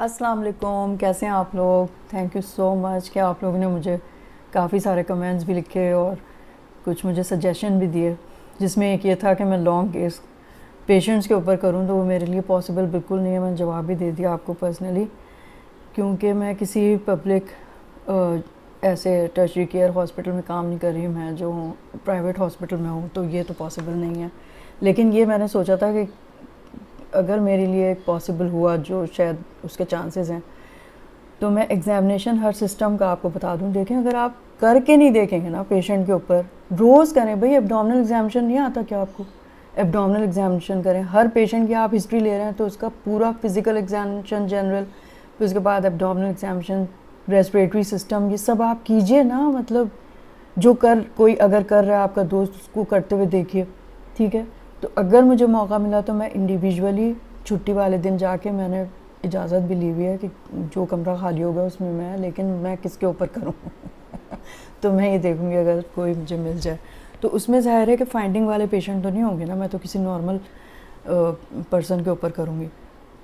अस्सलाम वालेकुम, कैसे हैं आप लोग। थैंक यू सो मच कि आप लोगों ने मुझे काफ़ी सारे कमेंट्स भी लिखे और कुछ मुझे सजेशन भी दिए, जिसमें एक ये था कि मैं लॉन्ग केस पेशेंट्स के ऊपर करूं, तो वो मेरे लिए पॉसिबल बिल्कुल नहीं है। मैंने जवाब भी दे दिया आपको पर्सनली, क्योंकि मैं किसी पब्लिक ऐसे टर्शरी केयर हॉस्पिटल में काम नहीं कर रही। मैं जो हूँ प्राइवेट हॉस्पिटल में हूँ, तो ये तो पॉसिबल नहीं है। लेकिन ये मैंने सोचा था कि अगर मेरे लिए पॉसिबल हुआ, जो शायद उसके चांसेस हैं, तो मैं एग्ज़ामिनेशन हर सिस्टम का आपको बता दूं। देखें, अगर आप करके नहीं देखेंगे ना पेशेंट के ऊपर, रोज़ करें भाई। एब्डोमिनल एग्जामिनेशन नहीं आता क्या आपको? एब्डोमिनल एग्जामिनेशन करें हर पेशेंट की। आप हिस्ट्री ले रहे हैं तो उसका पूरा फिज़िकल एग्जामिनेशन जनरल, फिर उसके बाद एब्डोमिनल एग्जामिनेशन, रेस्पिरेटरी सिस्टम, ये सब आप कीजिए ना। मतलब जो कोई अगर कर रहा है आपका दोस्त, उसको करते हुए देखिए, ठीक है। तो अगर मुझे मौका मिला तो मैं इंडिविजुअली छुट्टी वाले दिन जाके, मैंने इजाज़त भी ली हुई है कि जो कमरा खाली होगा उसमें मैं, लेकिन मैं किसके ऊपर करूँ तो मैं ये देखूँगी अगर कोई मुझे मिल जाए तो उसमें ज़ाहिर है कि फाइंडिंग वाले पेशेंट तो नहीं होंगे ना, मैं तो किसी नॉर्मल पर्सन के ऊपर करूँगी।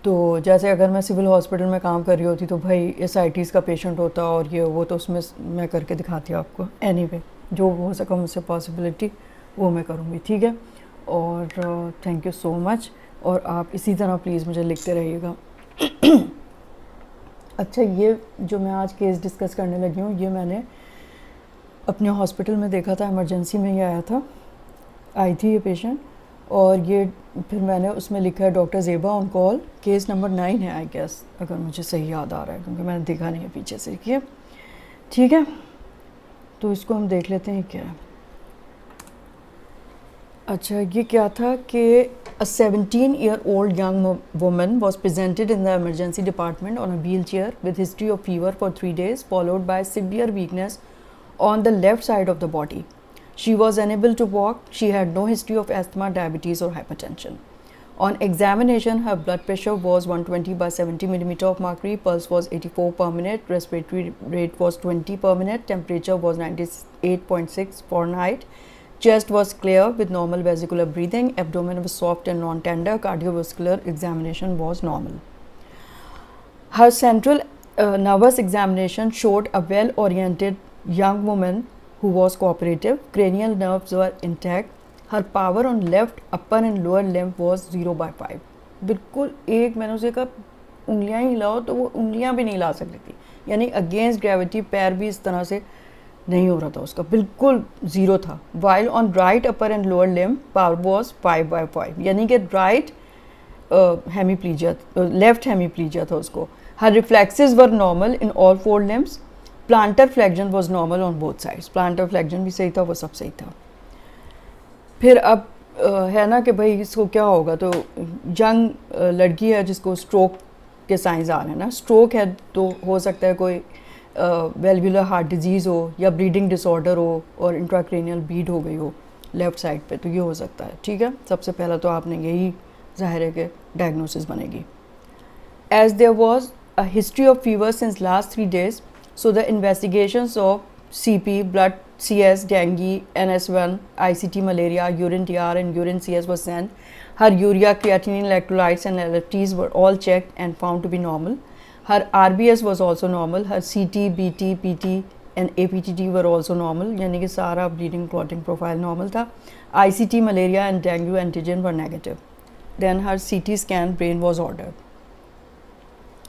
तो जैसे अगर मैं सिविल हॉस्पिटल में काम कर रही होती तो भाई एसाइटिस का पेशेंट होता और ये वो, तो उसमें मैं करके दिखाती हूँ आपको। एनीवे, जो हो सका मुझसे पॉसिबिलिटी वो मैं करूँगी, ठीक है। और थैंक यू सो मच, और आप इसी तरह प्लीज़ मुझे लिखते रहिएगा। अच्छा, ये जो मैं आज केस डिस्कस करने लगी हूँ, ये मैंने अपने हॉस्पिटल में देखा था, इमरजेंसी में ही आया था, आई थी ये पेशेंट। और ये फिर मैंने उसमें लिखा है doctor Zeba on call, case number 9 है आई गेस, अगर मुझे सही याद आ रहा है, क्योंकि मैंने देखा नहीं है पीछे से। ठीक है, तो इसको हम देख लेते हैं क्या है। अच्छा, ये क्या था कि a 17-year-old young woman was presented in the emergency department on a wheelchair with history of fever for 3 days, followed by severe weakness on the left side of the body. She was unable to walk. She had no history of asthma, diabetes, or hypertension. On examination, her blood pressure was 120 by 70 millimeter of mercury, pulse was 84 per minute, respiratory rate was 20 per minute, temperature was 98.6 Fahrenheit. Chest was clear with normal vesicular breathing, abdomen was soft and non-tender, cardiovascular examination was normal. Her central nervous examination showed a well-oriented young woman who was cooperative, cranial nerves were intact, her power on left upper and lower limb was 0/5. बिल्कुल एक, मैंने उसे कहा उंगलियां ही हिलाओ, तो वो उंगलियां भी नहीं हिला सकती थी, यानी अगेंस्ट ग्रेविटी पैर भी इस तरह से नहीं हो रहा था उसका, बिल्कुल ज़ीरो था। While on right upper and lower limb power was 5/5, यानी कि राइट हेमीप्लीजिया, लेफ्ट हेमीप्लीजिया था उसको। Her reflexes were normal in all 4 limbs, plantar flexion was normal on both sides, plantar flexion भी सही था, वो सब सही था। फिर अब है ना कि भाई इसको क्या होगा, तो यंग लड़की है जिसको स्ट्रोक के साइंस आ रहे हैं ना। स्ट्रोक है तो हो सकता है कोई वेल्वुलर हार्ट डिजीज़ हो या ब्लीडिंग डिसऑर्डर हो और इंट्राक्रेनियल बीड हो गई हो लेफ़्ट साइड पे, तो ये हो सकता है, ठीक है। सबसे पहला तो आपने यही ज़ाहिर है कि डायग्नोसिस बनेगी। As there was a history of fever since last 3 days, so the investigations of CP, blood, CS, dengue, NS1, ICT, malaria, urine TR and urine CS was sent. Her urea, creatinine, electrolytes and LFTs were all checked and found to be normal. Her RBS was also normal. Her CT, BT, PT and APTT were also normal, यानी कि सारा bleeding clotting profile normal था. ICT, malaria and dengue antigen were negative. Then her CT scan brain was ordered.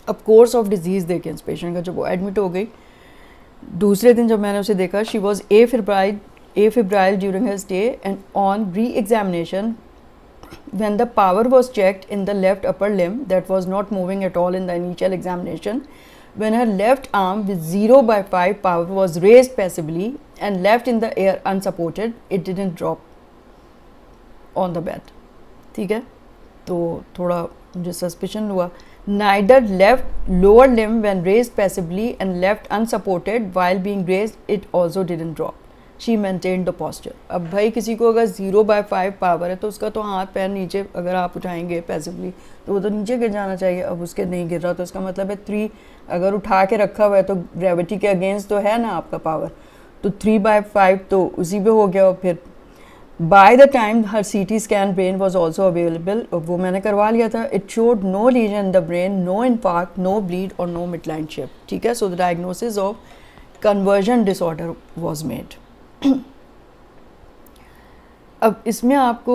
अब course of disease देखें इस patient का, जब वो admit हो गई, दूसरे दिन जब मैंने उसे देखा, she was afebrile during her stay, and on re-examination when the power was checked in the left upper limb that was not moving at all in the initial examination, when her left arm with 0/5 power was raised passively and left in the air unsupported, it didn't drop on the bed, ठीक है। तो थोड़ा मुझे suspicion हुआ। Neither left lower limb when raised passively and left unsupported while being raised, it also didn't drop. She maintained the posture. अब भाई किसी को अगर 0/5 पावर है तो उसका तो हाथ पैर नीचे अगर आप उठाएंगे पैसिवली तो वो तो नीचे गिर जाना चाहिए। अब उसके नहीं गिर रहा, तो इसका मतलब है 3 अगर उठा के रखा हुआ है तो ग्रेविटी के अगेंस्ट तो है ना आपका पावर, तो 3/5 तो उसी पे हो गया। और फिर By the time her CT scan brain was also available, वो मैंने करवा लिया था. It showed no lesion in the brain, no infarct, no bleed or no midline shift. ठीक है, so the diagnosis of conversion disorder was made. अब इसमें आपको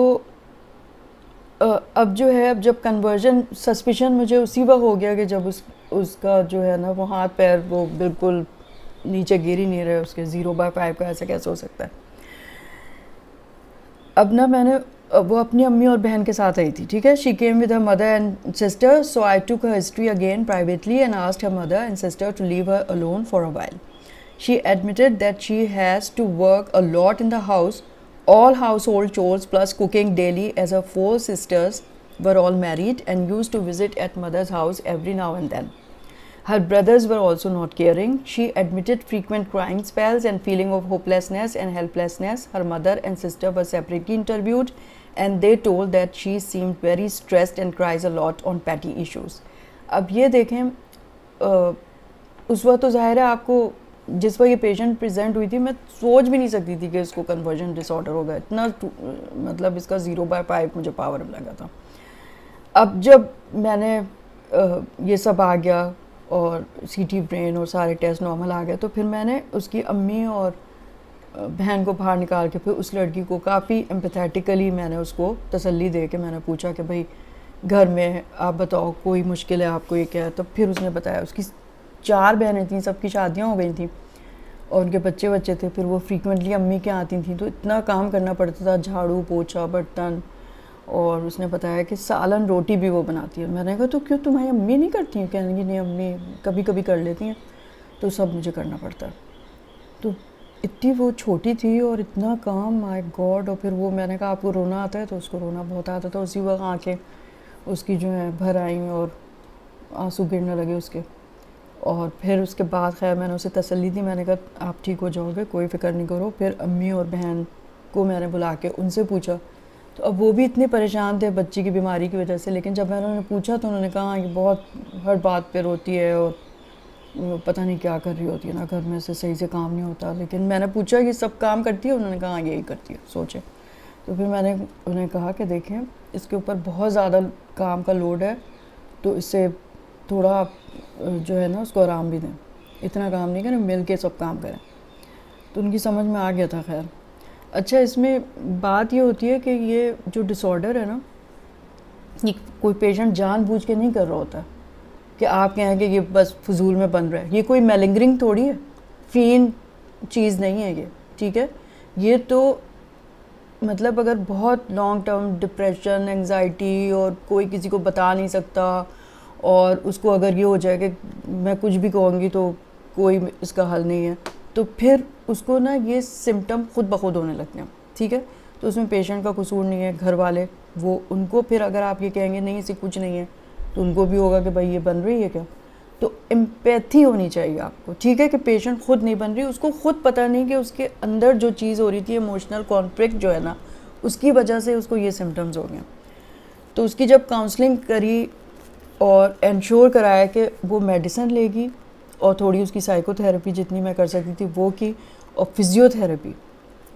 अब जो है, अब जब कन्वर्जन सस्पिशन मुझे उसी वक्त हो गया कि जब उसका जो है ना वो हाथ पैर वो बिल्कुल नीचे गिर ही नहीं रहे उसके. 0/5 का ऐसा कैसे हो सकता है. अब ना मैंने वो अपनी अम्मी और बहन के साथ आई थी. ठीक है, she came with her mother and sister, so I took her history again privately and asked her mother and sister to leave her alone for a while. She admitted that she has to work a lot in the house, all household chores plus cooking daily, as her 4 sisters were all married and used to visit at mother's house every now and then. Her brothers were also not caring. She admitted frequent crying spells and feeling of hopelessness and helplessness. Her mother and sister were separately interviewed and they told that she seemed very stressed and cries a lot on petty issues. अब ये देखें, उस वक्त तो जाहिर है आपको जिस वक्त ये पेशेंट प्रेजेंट हुई थी मैं सोच भी नहीं सकती थी कि इसको कन्वर्जन डिसऑर्डर होगा. इतना मतलब इसका 0/5 मुझे पावर लगा था. अब जब मैंने ये सब आ गया और CT ब्रेन और सारे टेस्ट नॉर्मल आ गए, तो फिर मैंने उसकी अम्मी और बहन को बाहर निकाल के फिर उस लड़की को काफ़ी एम्पैथेटिकली मैंने उसको तसल्ली दे के मैंने पूछा कि भाई घर में आप बताओ कोई मुश्किल है आपको, ये क्या है. तो फिर उसने बताया उसकी 4 बहनें थीं, सबकी शादियां हो गई थी और उनके बच्चे थे. फिर वो फ्रीक्वेंटली अम्मी के आती थी तो इतना काम करना पड़ता था, झाड़ू पोछा बर्तन. और उसने बताया कि सालन रोटी भी वो बनाती है. मैंने कहा तो क्यों तुम्हारी अम्मी नहीं करती हैं. कहने की नहीं अम्मी कभी कभी कर लेती हैं, तो सब मुझे करना पड़ता है. तो इतनी वो छोटी थी और इतना काम, माय गॉड. और फिर वो मैंने कहा आपको रोना आता है, तो उसको रोना बहुत आता था. उसी वक्त आँखें उसकी जो है भर आई और आंसू गिरने लगे उसके. और फिर उसके बाद खैर मैंने उसे तसल्ली दी. मैंने कहा आप ठीक हो जाओगे, कोई फ़िक्र नहीं करो. फिर अम्मी और बहन को मैंने बुला के उनसे पूछा, तो अब वो भी इतने परेशान थे बच्ची की बीमारी की वजह से. लेकिन जब मैंने उन्हें पूछा तो उन्होंने कहा कि बहुत हर बात पे रोती है और पता नहीं क्या कर रही होती है ना, घर में से सही से काम नहीं होता. लेकिन मैंने पूछा कि सब काम करती है, उन्होंने कहा यही करती है. सोचे. तो फिर मैंने उन्हें कहा कि देखें इसके ऊपर बहुत ज़्यादा काम का लोड है, तो इससे थोड़ा जो है ना उसको आराम भी दें. इतना काम नहीं करें, मिल के सब काम करें. तो उनकी समझ में आ गया था. खैर अच्छा, इसमें बात ये होती है कि ये जो डिसऑर्डर है ना, ये कोई पेशेंट जानबूझ के नहीं कर रहा होता कि आप कहें कि ये बस फजूल में बन रहा है. ये कोई मेलिंगरिंग थोड़ी है, फीन चीज़ नहीं है ये. ठीक है, ये तो मतलब अगर बहुत लॉन्ग टर्म डिप्रेशन, एंग्जाइटी और कोई किसी को बता नहीं सकता और उसको अगर ये हो जाए कि मैं कुछ भी कहूँगी तो कोई इसका हल नहीं है, तो फिर उसको ना ये सिम्टम खुद ब खुद होने लगते हैं. ठीक है, तो उसमें पेशेंट का कसूर नहीं है. घर वाले वो उनको फिर अगर आप ये कहेंगे नहीं इसे कुछ नहीं है, तो उनको भी होगा कि भाई ये बन रही है क्या. तो एम्पैथी होनी चाहिए आपको. ठीक है, कि पेशेंट खुद नहीं बन रही, उसको खुद पता नहीं कि उसके अंदर जो चीज़ हो रही थी, इमोशनल कॉन्फ्लिक्ट जो है ना, उसकी वजह से उसको ये सिम्टम्स हो गए. तो उसकी जब काउंसलिंग करी और इंश्योर कराया कि वो मेडिसिन लेगी और थोड़ी उसकी साइकोथेरेपी जितनी मैं कर सकती थी वो की, और फिजियोथेरेपी,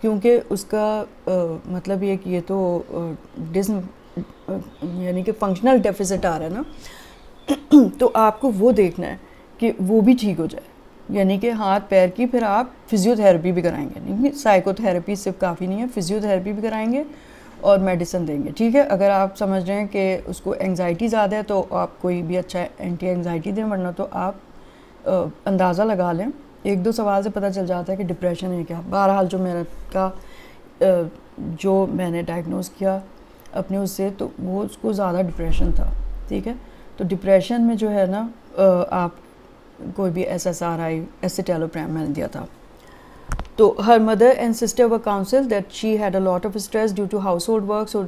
क्योंकि उसका मतलब ये कि ये तो यानी कि फंक्शनल डेफिसिट आ रहा है ना, तो आपको वो देखना है कि वो भी ठीक हो जाए. यानी कि हाथ पैर की फिर आप फिजियोथेरेपी भी कराएंगे. नहीं, साइकोथेरेपी सिर्फ काफ़ी नहीं है, फिजियोथेरेपी भी कराएंगे और मेडिसिन देंगे. ठीक है, अगर आप समझ रहे हैं कि उसको एंग्जाइटी ज़्यादा है तो आप कोई भी अच्छा एंटी एंग्जाइटी दें, वरना तो आप अंदाज़ा लगा लें. 1-2 सवाल से पता चल जाता है कि डिप्रेशन है क्या. बहरहाल जो मेरा का जो मैंने डायग्नोस किया अपने उससे, तो वो उसको ज़्यादा डिप्रेशन था. ठीक है, तो डिप्रेशन में जो है ना आप कोई भी SSRI एसिटालोप्रैम मैंने दिया था. So her mother and sister were counseled that she had a lot of stress due to household work, so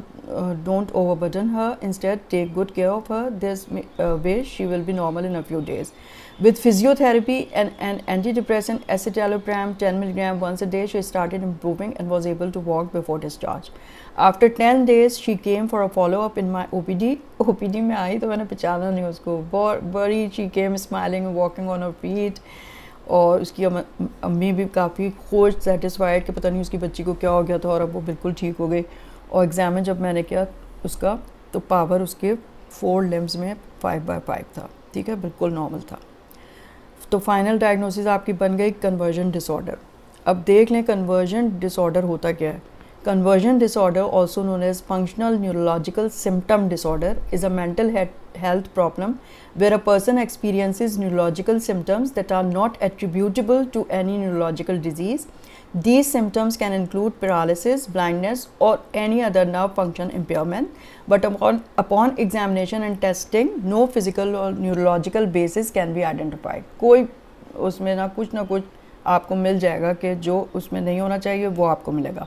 don't overburden her. Instead, take good care of her. This way she will be normal in a few days. With physiotherapy and an antidepressant escitalopram 10 mg once a day, she started improving and was able to walk before discharge. After 10 days, she came for a follow-up in my OPD. OPD में आई तो मैंने पहचाना नहीं उसको. Body, she came smiling and walking on her feet. और उसकी अम्मी भी काफ़ी खुश सेटिस्फाइड कि पता नहीं उसकी बच्ची को क्या हो गया था, और अब वो बिल्कुल ठीक हो गई। और एग्ज़ाम में जब मैंने किया उसका, तो पावर उसके 4 लिम्स में 5/5 था, ठीक है, बिल्कुल नॉर्मल था। तो फाइनल डायग्नोसिस आपकी बन गई कन्वर्जन डिसऑर्डर। अब देख लें कन्वर्जन डिसऑर्डर होता क्या है। Conversion disorder, also known as functional neurological symptom disorder, is a mental health problem where a person experiences neurological symptoms that are not attributable to any neurological disease. These symptoms can include paralysis, blindness, or any other nerve function impairment, but upon examination and testing, no physical or neurological basis can be identified. कोई उसमें ना कुछ आपको मिल जाएगा कि जो उसमें नहीं होना चाहिए वो आपको मिलेगा।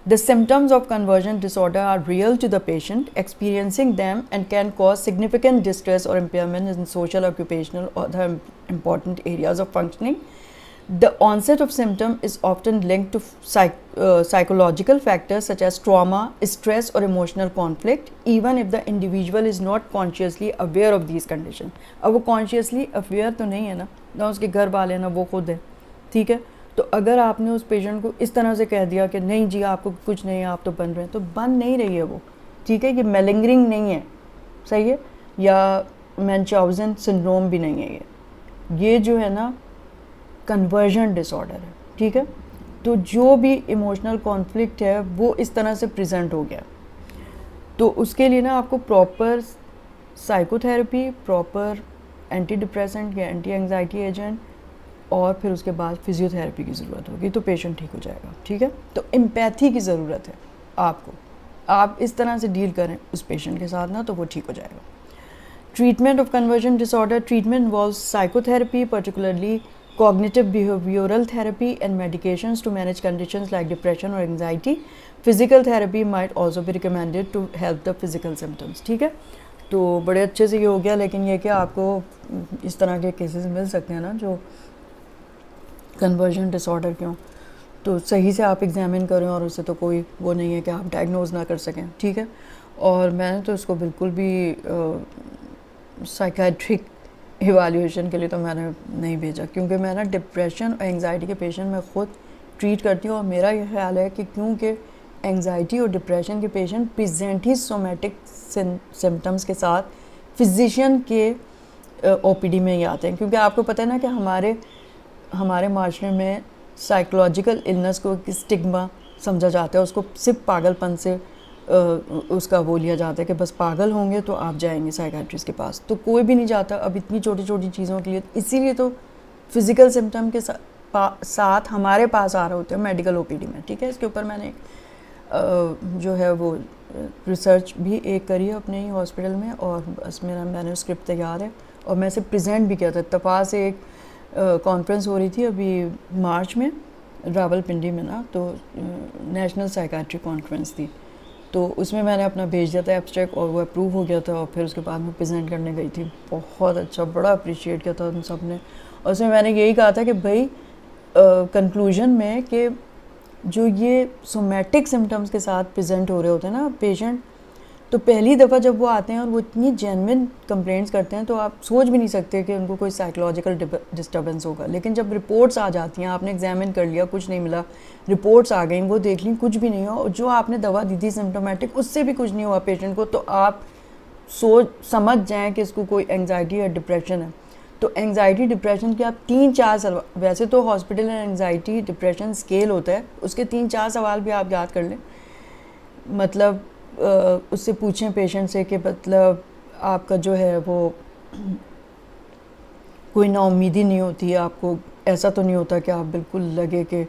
The symptoms of conversion disorder are real to the patient, experiencing them and can cause significant distress or impairment in social, occupational, or other important areas of functioning. The onset of symptom is often linked to psychological factors such as trauma, stress, or emotional conflict, even if the individual is not consciously aware of these conditions. अब वो consciously aware तो नहीं है ना उसके घर वाले ना वो खुद है, ठीक है। तो अगर आपने उस पेशेंट को इस तरह से कह दिया कि नहीं जी आपको कुछ नहीं है, आप तो बन रहे हैं, तो बन नहीं रही है वो, ठीक है। ये मेलिंगरिंग नहीं है, सही है, या मैनचाउजन सिंड्रोम भी नहीं है ये जो है ना कन्वर्जन डिसऑर्डर है, ठीक है। तो जो भी इमोशनल कॉन्फ्लिक्ट है वो इस तरह से प्रेजेंट हो गया, तो उसके लिए ना आपको proper psychotherapy, proper anti depressant या एंटी एंग्जाइटी एजेंट, और फिर उसके बाद फिजियोथेरेपी की ज़रूरत होगी, तो पेशेंट ठीक हो जाएगा, ठीक है। तो एम्पैथी की ज़रूरत है आपको, आप इस तरह से डील करें उस पेशेंट के साथ ना, तो वो ठीक हो जाएगा। Treatment of conversion disorder, treatment involves psychotherapy, particularly cognitive behavioral therapy and medications to manage conditions like depression or anxiety. Physical therapy might also be recommended to help the physical symptoms, ठीक है। तो बड़े अच्छे से ये हो गया, लेकिन ये क्या आपको इस तरह के केसेस मिल सकते हैं ना जो कन्वर्जन डिसऑर्डर क्यों, तो सही से आप एग्जामिन करें, और उससे तो कोई वो नहीं है कि आप डायग्नोज ना कर सकें, ठीक है। और मैंने तो इसको बिल्कुल भी साइकेट्रिक इवाल्यूएशन के लिए तो मैंने नहीं भेजा, क्योंकि मैं ना डिप्रेशन और एंग्जाइटी के पेशेंट मैं ख़ुद ट्रीट करती हूँ, और मेरा ये ख्याल है कि क्योंकि एंग्जाइटी और डिप्रेशन के पेशेंट प्रेजेंट ही सोमेटिक सिम्टम्स के साथ फिजिशियन के ओपीडी में ही आते हैं, क्योंकि आपको पता है ना कि हमारे माशरे में साइकोलॉजिकल इलनेस को एक स्टिग्मा समझा जाता है, उसको सिर्फ पागलपन से उसका वो लिया जाता है कि बस पागल होंगे तो आप जाएंगे साइकेट्रिस्ट के पास, तो कोई भी नहीं जाता अब इतनी छोटी छोटी चीज़ों के लिए। इसीलिए तो फिज़िकल सिम्टम के साथ हमारे पास आ रहे होते हैं मेडिकल ओपीडी में, ठीक है। इसके ऊपर मैंने जो है वो रिसर्च भी एक करी है अपने ही हॉस्पिटल में, और बस मेरा मैन्यूस्क्रिप्ट तैयार है, और मैं इसे प्रेजेंट भी किया था। इत्तफाक से एक कॉन्फ्रेंस हो रही थी अभी मार्च में रावलपिंडी में ना, तो नेशनल साइकेट्री कॉन्फ्रेंस थी, तो उसमें मैंने अपना भेज दिया था एब्स्ट्रैक्ट, और वो अप्रूव हो गया था, और फिर उसके बाद मैं प्रेजेंट करने गई थी। बहुत अच्छा, बड़ा अप्रिशिएट किया था उन सब ने, और उसमें मैंने यही कहा था कि भाई कंक्लूजन में कि जो ये सोमेटिक सिम्टम्स के साथ प्रेजेंट हो रहे होते हैं ना पेशेंट, तो पहली दफ़ा जब वो आते हैं और वो इतनी जेन्युइन कंप्लेंट्स करते हैं, तो आप सोच भी नहीं सकते कि उनको कोई साइकोलॉजिकल डिस्टर्बेंस होगा। लेकिन जब रिपोर्ट्स आ जाती हैं, आपने एग्जामिन कर लिया, कुछ नहीं मिला, रिपोर्ट्स आ गई, वो देख ली, कुछ भी नहीं हुआ, और जो आपने दवा दी थी सिम्टोमेटिक, उससे भी कुछ नहीं हुआ पेशेंट को, तो आप समझ जाएँ कि इसको कोई एंग्जाइटी या डिप्रेशन है। तो एंग्जाइटी डिप्रेशन के आप 3-4 वैसे तो हॉस्पिटल में एंग्जाइटी डिप्रेशन स्केल होता है, उसके 3-4 सवाल भी आप याद कर लें, मतलब उससे पूछें पेशेंट से कि मतलब आपका जो है वो कोई नाउम्मीदी नहीं होती है, आपको ऐसा तो नहीं होता कि आप बिल्कुल लगे कि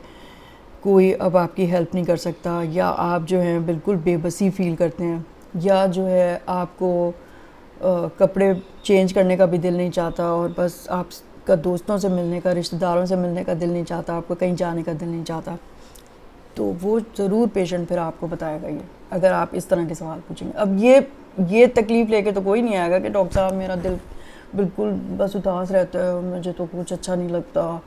कोई अब आपकी हेल्प नहीं कर सकता, या आप जो है बिल्कुल बेबसी फील करते हैं, या जो है आपको कपड़े चेंज करने का भी दिल नहीं चाहता, और बस आपका दोस्तों से मिलने का, रिश्तेदारों से मिलने का दिल नहीं चाहता, आपको कहीं जाने का दिल नहीं चाहता, तो वो ज़रूर पेशेंट फिर आपको बताएगा ये, अगर आप इस तरह के सवाल पूछेंगे। अब ये तकलीफ़ लेके तो कोई नहीं आएगा कि डॉक्टर साहब मेरा दिल बिल्कुल बस उदास रहता है, मुझे तो कुछ अच्छा नहीं लगता,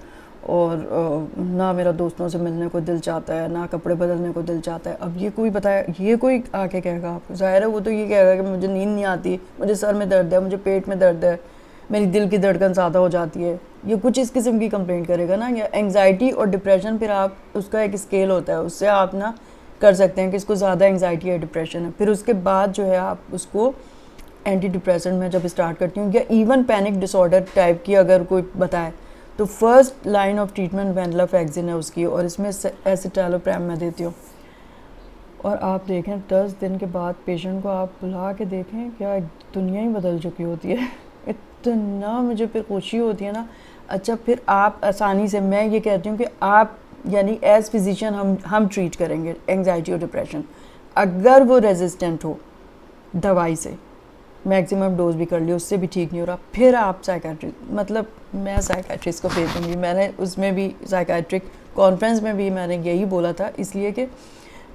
और ना मेरा दोस्तों से मिलने को दिल चाहता है, ना कपड़े बदलने को दिल चाहता है। अब ये कोई बताया, ये कोई आके कहेगा आपको? ज़ाहिर है वो तो ये कहेगा कि मुझे नींद नहीं आती, मुझे सर में दर्द है, मुझे पेट में दर्द है, मेरी दिल की धड़कन ज़्यादा हो जाती है, ये कुछ इस किस्म की कंप्लेंट करेगा ना, या एंग्जाइटी और डिप्रेशन, फिर आप उसका एक स्केल होता है, उससे आप ना कर सकते हैं कि इसको ज़्यादा एंग्जाइटी या डिप्रेशन है। फिर उसके बाद जो है आप उसको एंटी डिप्रेसेंट में जब स्टार्ट करती हूँ, या इवन पैनिक डिसऑर्डर टाइप की अगर कोई बताए, तो फर्स्ट लाइन ऑफ ट्रीटमेंट वेनलाफेक्सिन है उसकी, और इसमें एसिटालोप्रैम मैं देती हूँ। और आप देखें 10 दिन के बाद पेशेंट को आप बुला के देखें, क्या दुनिया ही बदल चुकी होती है। इतना मुझे फिर खुशी होती है ना। अच्छा, फिर आप आसानी से, मैं ये कहती हूँ कि आप यानी एज फिजिशियन हम ट्रीट करेंगे एंग्जाइटी और डिप्रेशन। अगर वो रेजिस्टेंट हो दवाई से, मैक्सिमम डोज भी कर ली, उससे भी ठीक नहीं हो रहा, फिर आप साइकेट्रिस्ट, मतलब मैं साइकेट्रिस्ट को भेजूँगी। मैंने उसमें भी साइकेट्रिक कॉन्फ्रेंस में भी मैंने यही बोला था, इसलिए कि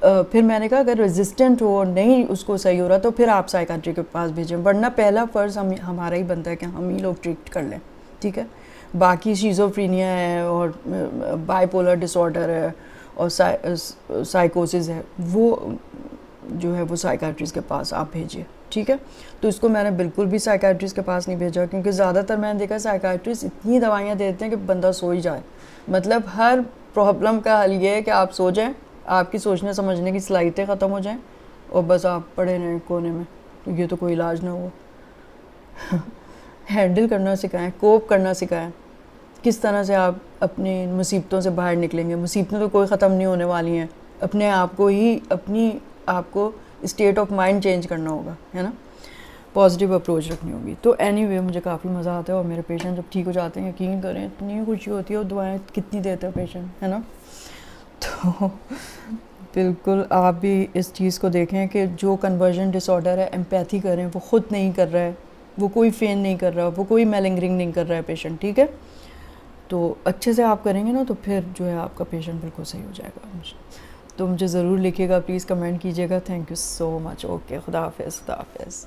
फिर मैंने कहा अगर रेजिस्टेंट हो, नहीं उसको सही हो रहा, तो फिर आप साइकेट्रिक के पास भेजें, वरना पहला फ़र्ज़ हमारा ही बनता है कि हम ही लोग ट्रीट कर लें, ठीक है। बाकी शिज़ोफ्रेनिया है और बाइपोलर डिसऑर्डर है और साइकोसिस है, वो जो है वो साइकेट्रिस्ट के पास आप भेजिए, ठीक है। तो इसको मैंने बिल्कुल भी साइकेट्रिस्ट के पास नहीं भेजा, क्योंकि ज़्यादातर मैंने देखा साइकेट्रिस्ट इतनी दवाइयाँ देते हैं कि बंदा सो ही जाए। मतलब हर प्रॉब्लम का हल ये है कि आप सो जाएं, आपकी सोचने समझने की सलाहियतें ख़त्म हो जाएं, और बस आप पड़े रहें कोने में, तो ये तो कोई इलाज ना हो। हैंडल करना सिखाएं, कोप करना सिखाएं, किस तरह से आप अपनी मुसीबतों से बाहर निकलेंगे। मुसीबतें तो कोई ख़त्म नहीं होने वाली हैं, अपने आप को ही, अपनी आपको स्टेट ऑफ माइंड चेंज करना होगा, है ना, पॉजिटिव अप्रोच रखनी होगी। तो एनीवे मुझे काफ़ी मज़ा आता है, और मेरे पेशेंट जब ठीक हो जाते हैं, यकीन करें इतनी खुशी होती है, और दुआएं कितनी देते हैं पेशेंट, है ना। तो बिल्कुल आप भी इस चीज़ को देखें कि जो कन्वर्जन डिसऑर्डर है, एम्पैथी करें, वो ख़ुद नहीं कर रहा है, वो कोई फेन नहीं कर रहा, वो कोई मेलिंगरिंग नहीं कर रहा है पेशेंट, ठीक है। तो अच्छे से आप करेंगे ना, तो फिर जो है आपका पेशेंट बिल्कुल सही हो जाएगा। तो मुझे ज़रूर लिखिएगा, प्लीज़ कमेंट कीजिएगा। Thank you so much. Okay, खुदा हाफिज़, खुदा हाफिज़।